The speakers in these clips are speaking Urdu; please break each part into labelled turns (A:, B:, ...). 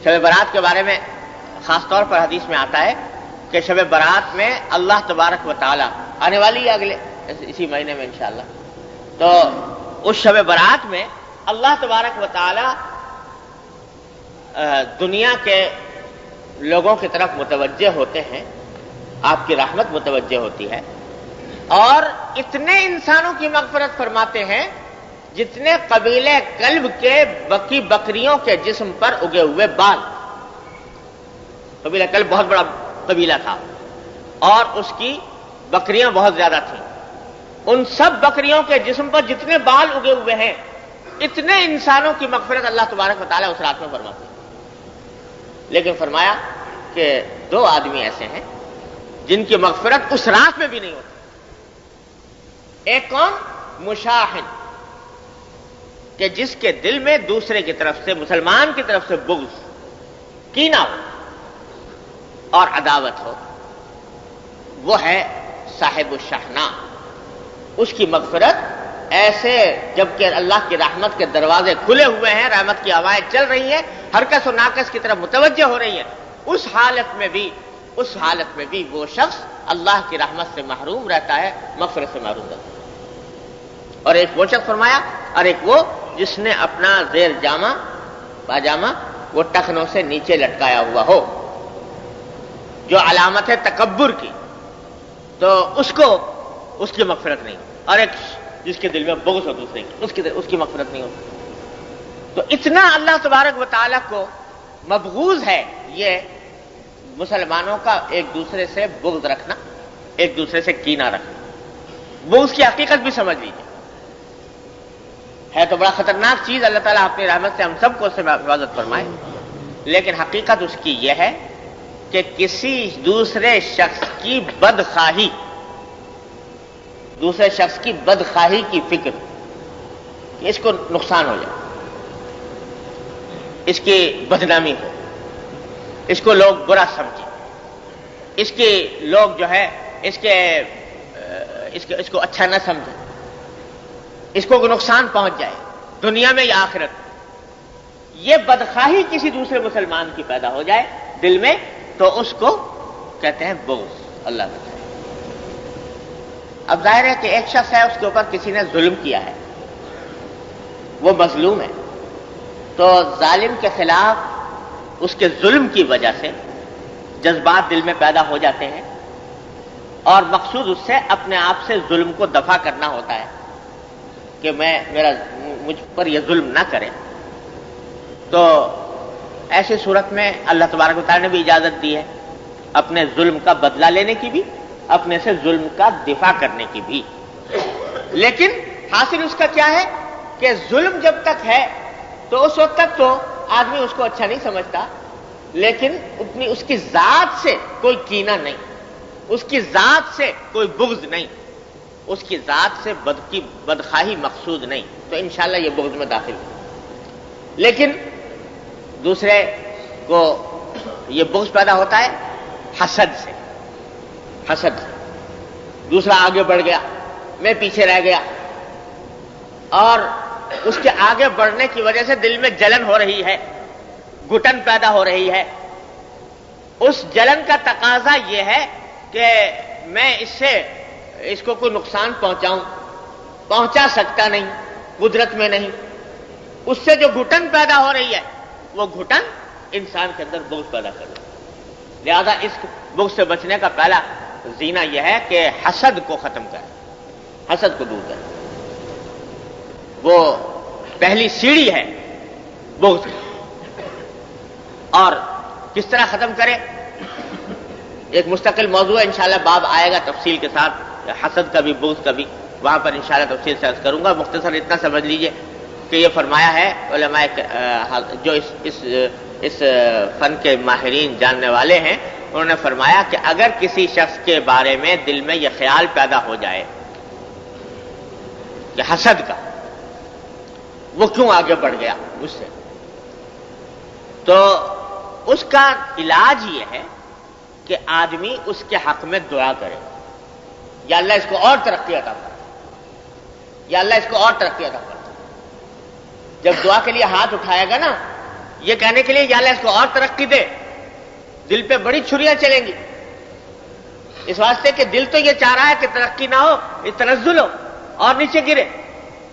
A: شب برات کے بارے میں خاص طور پر حدیث میں آتا ہے کہ شب برات میں اللہ تبارک و تعالی آنے والی ہے اگلے اسی مہینے میں انشاءاللہ، تو اس شب برات میں اللہ تبارک و تعالی دنیا کے لوگوں کی طرف متوجہ ہوتے ہیں، آپ کی رحمت متوجہ ہوتی ہے، اور اتنے انسانوں کی مغفرت فرماتے ہیں جتنے قبیلے کلب کے بکریوں کے جسم پر اگے ہوئے بال۔ قبیلہ کلب بہت بڑا قبیلہ تھا اور اس کی بکریاں بہت زیادہ تھیں، ان سب بکریوں کے جسم پر جتنے بال اگے ہوئے ہیں اتنے انسانوں کی مغفرت اللہ تبارک و تعالیٰ اس رات میں فرماتے ہیں۔ لیکن فرمایا کہ 2 آدمی ایسے ہیں جن کی مغفرت اس رات میں بھی نہیں ہوتی۔ ایک کون؟ مشاحن، کہ جس کے دل میں دوسرے کی طرف سے، مسلمان کی طرف سے بغض، کینہ ہو اور عداوت ہو، وہ ہے صاحب الشحناء۔ اس کی مغفرت ایسے جبکہ اللہ کی رحمت کے دروازے کھلے ہوئے ہیں، رحمت کی ہوائیں چل رہی ہیں، ہرکس و ناکس کی طرف متوجہ ہو رہی ہیں، اس حالت میں بھی وہ شخص اللہ کی رحمت سے محروم رہتا ہے، مغفرت سے محروم رہتا ہے۔ اور ایک وہ شخص فرمایا، اور ایک وہ جس نے اپنا زیر جامہ پاجامہ وہ ٹخنوں سے نیچے لٹکایا ہوا ہو، جو علامت ہے تکبر کی، تو اس کی مغفرت نہیں۔ اور ایک جس کے دل میں بغض ہو دوسرے کی، اس کی مغفرت نہیں ہوتی۔ تو اتنا اللہ تبارک و تعالیٰ کو مبغوض ہے یہ مسلمانوں کا ایک دوسرے سے بغض رکھنا، ایک دوسرے سے کینہ رکھنا۔ وہ اس کی حقیقت بھی سمجھ لیجیے، ہے تو بڑا خطرناک چیز، اللہ تعالیٰ اپنی رحمت سے ہم سب کو اس سے حفاظت فرمائے، لیکن حقیقت اس کی یہ ہے کہ کسی دوسرے شخص کی بدخواہی، دوسرے شخص کی بدخواہی کی فکر کہ اس کو نقصان ہو جائے، اس کی بدنامی ہو، اس کو لوگ برا سمجھیں، اس کی لوگ جو ہے اس کو اچھا نہ سمجھیں، اس کو نقصان پہنچ جائے دنیا میں یا آخرت میں، یہ بدخواہی کسی دوسرے مسلمان کی پیدا ہو جائے دل میں، تو اس کو کہتے ہیں بغض۔ اللہ بچائے۔ اب ظاہر ہے کہ ایک شخص ہے، اس کے اوپر کسی نے ظلم کیا ہے، وہ مظلوم ہے، تو ظالم کے خلاف اس کے ظلم کی وجہ سے جذبات دل میں پیدا ہو جاتے ہیں، اور مقصود اس سے اپنے آپ سے ظلم کو دفع کرنا ہوتا ہے کہ مجھ پر یہ ظلم نہ کرے۔ تو ایسی صورت میں اللہ تبارک و تعالیٰ نے بھی اجازت دی ہے اپنے ظلم کا بدلہ لینے کی بھی، اپنے سے ظلم کا دفاع کرنے کی بھی۔ لیکن حاصل اس کا کیا ہے کہ ظلم جب تک ہے تو اس وقت تک تو آدمی اس کو اچھا نہیں سمجھتا، لیکن اس کی ذات سے کوئی کینہ نہیں، اس کی ذات سے کوئی بغض نہیں، اس کی ذات سے بدخواہی مقصود نہیں، تو انشاءاللہ یہ بغض میں داخل ہے۔ لیکن دوسرے کو یہ بغض پیدا ہوتا ہے حسد سے، دوسرا آگے بڑھ گیا، میں پیچھے رہ گیا، اور اس کے آگے بڑھنے کی وجہ سے دل میں جلن ہو رہی ہے، گھٹن پیدا ہو رہی ہے۔ اس جلن کا تقاضا یہ ہے کہ میں اس کو کوئی نقصان پہنچا سکتا نہیں، قدرت میں نہیں۔ اس سے جو گھٹن پیدا ہو رہی ہے وہ گھٹن انسان کے اندر بغض پیدا کر رہی ہے۔ لہذا اس بغض سے بچنے کا پہلا زینہ یہ ہے کہ حسد کو ختم کریں، حسد کو دور کریں۔ وہ پہلی سیڑھی ہے بغض کی۔ اور کس طرح ختم کرے، ایک مستقل موضوع ہے، انشاءاللہ باب آئے گا تفصیل کے ساتھ، حسد کا بھی بغض کا بھی، وہاں پر انشاءاللہ تفصیل سے عرض کروں گا۔ مختصر اتنا سمجھ لیجئے کہ یہ فرمایا ہے علماء جو اس فن کے ماہرین جاننے والے ہیں، انہوں نے فرمایا کہ اگر کسی شخص کے بارے میں دل میں یہ خیال پیدا ہو جائے کہ حسد کا، وہ کیوں آگے بڑھ گیا مجھ سے، تو اس کا علاج یہ ہے کہ آدمی اس کے حق میں دعا کرے، یا اللہ اس کو اور ترقی عطا کرے، یا اللہ اس کو اور ترقی عطا کرے۔ جب دعا کے لیے ہاتھ اٹھائے گا نا، یہ کہنے کے لیے یا اللہ اس کو اور ترقی دے، دل پہ بڑی چھریاں چلیں گی، اس واسطے کہ دل تو یہ چاہ رہا ہے کہ ترقی نہ ہو، یہ تنزل ہو اور نیچے گرے،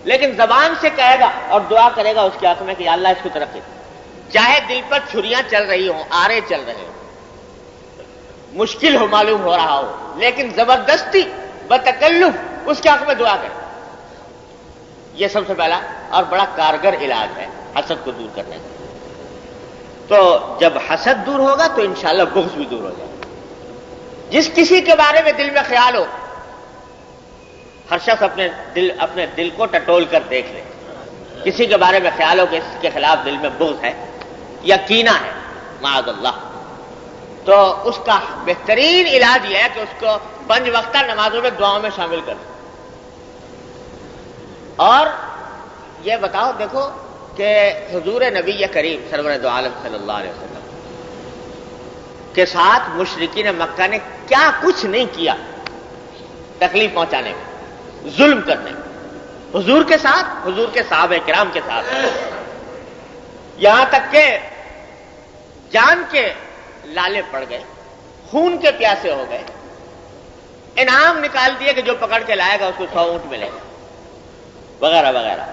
A: لیکن زبان سے کہے گا اور دعا کرے گا اس کے حق میں کہ یا اللہ اس کو ترقی دے، چاہے دل پر چھریاں چل رہی ہوں، آرے چل رہے ہوں، مشکل ہو معلوم ہو رہا ہو، لیکن زبردستی بتکلف اس کے حق میں دعا کرے۔ یہ سب سے پہلا اور بڑا کارگر علاج ہے حسد کو دور کرنے کا۔ تو جب حسد دور ہوگا تو انشاءاللہ بغض بھی دور ہو جائے گا۔ جس کسی کے بارے میں دل میں خیال ہو، ہر شخص اپنے دل کو ٹٹول کر دیکھ لے، کسی کے بارے میں خیال ہو کہ اس کے خلاف دل میں بغض ہے یا کینہ ہے معاذ اللہ، تو اس کا بہترین علاج یہ ہے کہ اس کو 5 وقتہ نمازوں میں دعاؤں میں شامل کر دیں۔ اور یہ بتاؤ دیکھو کہ حضور نبی کریم سرور دو عالم صلی اللہ علیہ وسلم کے ساتھ مشرکین مکہ نے کیا کچھ نہیں کیا تکلیف پہنچانے میں، ظلم کرنے میں، حضور کے ساتھ، حضور کے صحابہ کرام کے ساتھ، یہاں تک کہ جان کے لالے پڑ گئے، خون کے پیاسے ہو گئے، انعام نکال دیے کہ جو پکڑ کے لائے گا اس کو 100 اونٹ ملے گا وغیرہ وغیرہ۔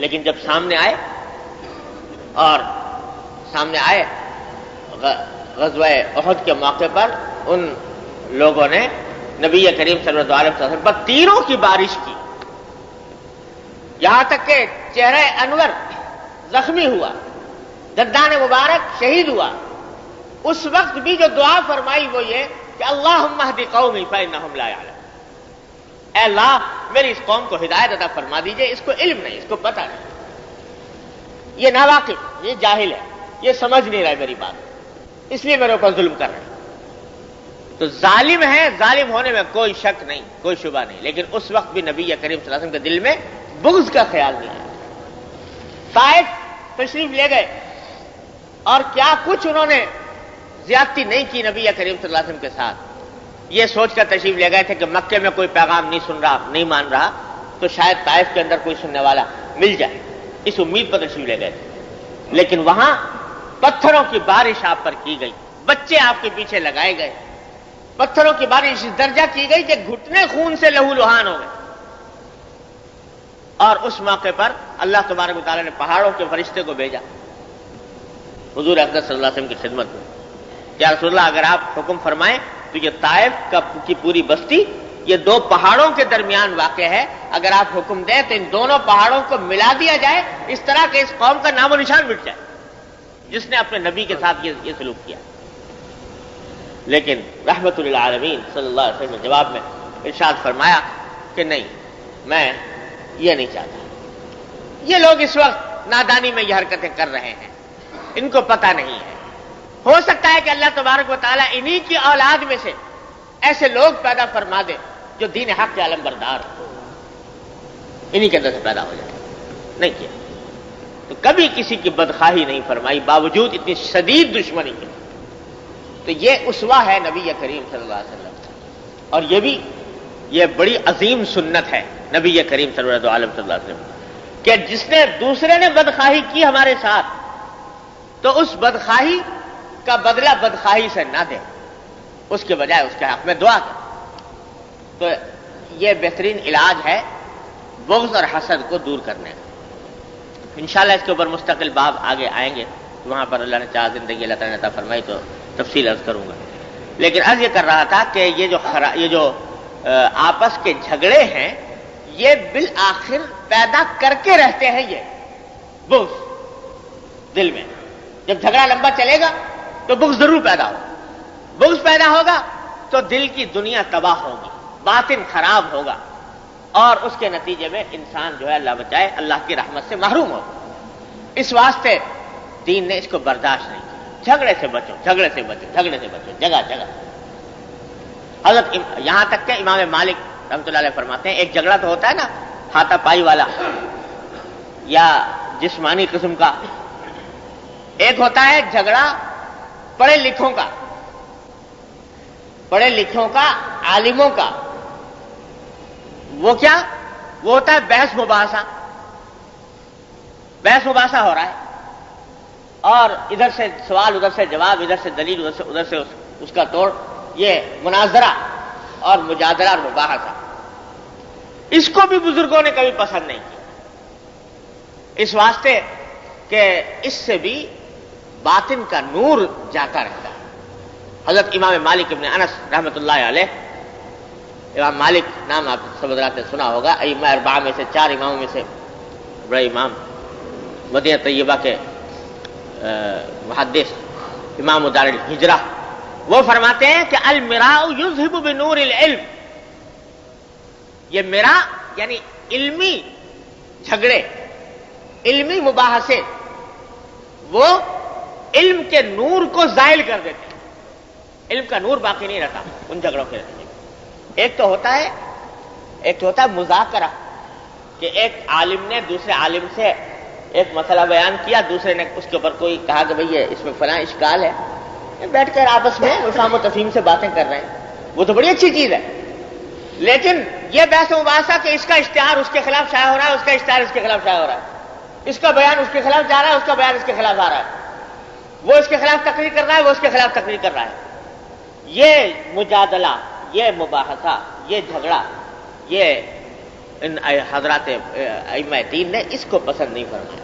A: لیکن جب سامنے آئے غزوہ احد کے موقع پر ان لوگوں نے نبی کریم صلی اللہ علیہ وسلم پر تیروں کی بارش کی، یہاں تک کہ چہرہ انور زخمی ہوا، دندان مبارک شہید ہوا۔ اس وقت بھی جو دعا فرمائی وہ یہ کہ اللہم اہد قومی فانہم لا یعلمون، اے اللہ میری اس قوم کو ہدایت عطا فرما دیجئے، اس کو علم نہیں، اس کو پتہ نہیں، یہ ناواقف، یہ جاہل ہے، یہ سمجھ نہیں رہا میری بات، اس لیے میرے اوپر ظلم کر رہے ہیں۔ تو ظالم ہے، ظالم ہونے میں کوئی شک نہیں، کوئی شبہ نہیں، لیکن اس وقت بھی نبی کریم صلی اللہ علیہ وسلم کے دل میں بغض کا خیال نہیں آیا۔ طائف تشریف لے گئے اور کیا کچھ انہوں نے زیادتی نہیں کی نبی کریم صلی اللہ علیہ وسلم کے ساتھ، یہ سوچ کر تشریف لے گئے تھے کہ مکے میں کوئی پیغام نہیں سن رہا، نہیں مان رہا، تو شاید طائف کے اندر کوئی سننے والا مل جائے، اس امید پر تشریف لے گئے تھے۔ لیکن وہاں پتھروں کی بارش آپ پر کی گئی، بچے آپ کے پیچھے لگائے گئے، پتھروں کی بارش اس درجہ کی گئی کہ گھٹنے خون سے لہو لہان ہو گئے۔ اور اس موقع پر اللہ تبارک و تعالیٰ نے پہاڑوں کے فرشتے کو بھیجا حضور اقدس صلی اللہ علیہ وسلم کی خدمت میں، یا رسول اللہ اگر آپ حکم فرمائیں تو یہ طائف کی پوری بستی یہ 2 پہاڑوں کے درمیان واقع ہے، اگر آپ حکم دیں تو ان دونوں پہاڑوں کو ملا دیا جائے، اس طرح کہ اس قوم کا نام و نشان مٹ جائے جس نے اپنے نبی کے ساتھ یہ سلوک کیا۔ لیکن رحمت للعالمین صلی اللہ علیہ وسلم نے جواب میں ارشاد فرمایا کہ نہیں، میں یہ نہیں چاہتا، یہ لوگ اس وقت نادانی میں یہ حرکتیں کر رہے ہیں، ان کو پتہ نہیں ہے، ہو سکتا ہے کہ اللہ تبارک و تعالیٰ انہی کی اولاد میں سے ایسے لوگ پیدا فرما دے جو دین حق کے علم بردار ہو، انہی کے اندر سے پیدا ہو جائے۔ نہیں کیا تو کبھی کسی کی بدخواہی نہیں فرمائی باوجود اتنی شدید دشمنی کے۔ تو یہ اسوہ ہے نبی کریم صلی اللہ علیہ وسلم، اور یہ بڑی عظیم سنت ہے نبی کریم صلی اللہ علیہ وسلم کہ جس نے دوسرے نے بدخواہی کی ہمارے ساتھ تو اس بدخواہی کا بدلہ بدخواہی سے نہ دے، اس کے بجائے اس کے حق میں دعا کرے۔ تو یہ بہترین علاج ہے بغض اور حسد کو دور کرنے کا۔ انشاءاللہ اس کے اوپر مستقل باب آگے آئیں گے، وہاں پر اللہ نے چاہ زندگی اللہ تعالیٰ نے عطا فرمائی تو تفصیل عرض کروں گا۔ لیکن عرض یہ کر رہا تھا کہ یہ جو آپس کے جھگڑے ہیں یہ بالآخر پیدا کر کے رہتے ہیں، یہ بغض دل میں، جب جھگڑا لمبا چلے گا تو بغض ضرور پیدا ہوگا، بغض پیدا ہوگا تو دل کی دنیا تباہ ہوگی، باطن خراب ہوگا، اور اس کے نتیجے میں انسان جو ہے اللہ بچائے اللہ کی رحمت سے محروم ہوگا۔ اس واسطے دین نے اس کو برداشت نہیں کیا، جھگڑے سے بچو، جھگڑے سے بچو، جھگڑے سے بچو، جگہ جگہ۔ حضرت یہاں تک کہ امام مالک رحمۃ اللہ علیہ فرماتے ہیں ایک جھگڑا تو ہوتا ہے نا ہاتھا پائی والا یا جسمانی قسم کا، ایک ہوتا ہے جھگڑا پڑھے لکھوں کا، پڑھے لکھوں کا، عالموں کا۔ وہ کیا؟ وہ ہوتا ہے بحث مباحثہ، بحث مباحثہ ہو رہا ہے، اور ادھر سے سوال ادھر سے جواب، ادھر سے دلیل ادھر سے اس کا توڑ، یہ مناظرہ اور مجادلہ اور مباحثہ، اس کو بھی بزرگوں نے کبھی پسند نہیں کیا، اس واسطے کہ اس سے بھی باطن کا نور جاتا رہتا ہے۔ حضرت امام مالک ابن انس رحمۃ اللہ علیہ، امام مالک نام آپ سب حضرات نے سنا ہوگا، ائمہ اربعہ میں سے 4 اماموں میں سے بڑے امام، مدینہ طیبہ کے محدث، امام دار الہجرہ، وہ فرماتے ہیں کہ المراء یذہب بنور العلم، یہ مرا یعنی علمی جھگڑے، علمی مباحثے، وہ علم کے نور کو زائل کر دیتے ہیں، علم کا نور باقی نہیں رہتا ان جھگڑوں کے نتیجے میں۔ ایک تو ہوتا ہے مذاکرہ، کہ ایک عالم نے دوسرے عالم سے ایک مسئلہ بیان کیا، دوسرے نے اس کے اوپر کوئی کہا کہ بھئی اس میں فلاں اشکال ہے، بیٹھ کر آپس میں فہم و تفہیم سے باتیں کر رہے ہیں، وہ تو بڑی اچھی چیز ہے۔ لیکن یہ بحث و مباحثہ کہ اس کا اشتہار اس کے خلاف شائع ہو رہا ہے، اس کا اشتہار اس کے خلاف شائع ہو رہا ہے، اس کا بیان اس کے خلاف جا رہا ہے، اس کا بیان اس کے خلاف آ رہا ہے، وہ اس کے خلاف تقریر کر رہا ہے، وہ اس کے خلاف تقریر کر رہا ہے، یہ مجادلہ، یہ مباحثہ، یہ جھگڑا، یہ ان حضرات ائمہ دین نے اس کو پسند نہیں فرمایا۔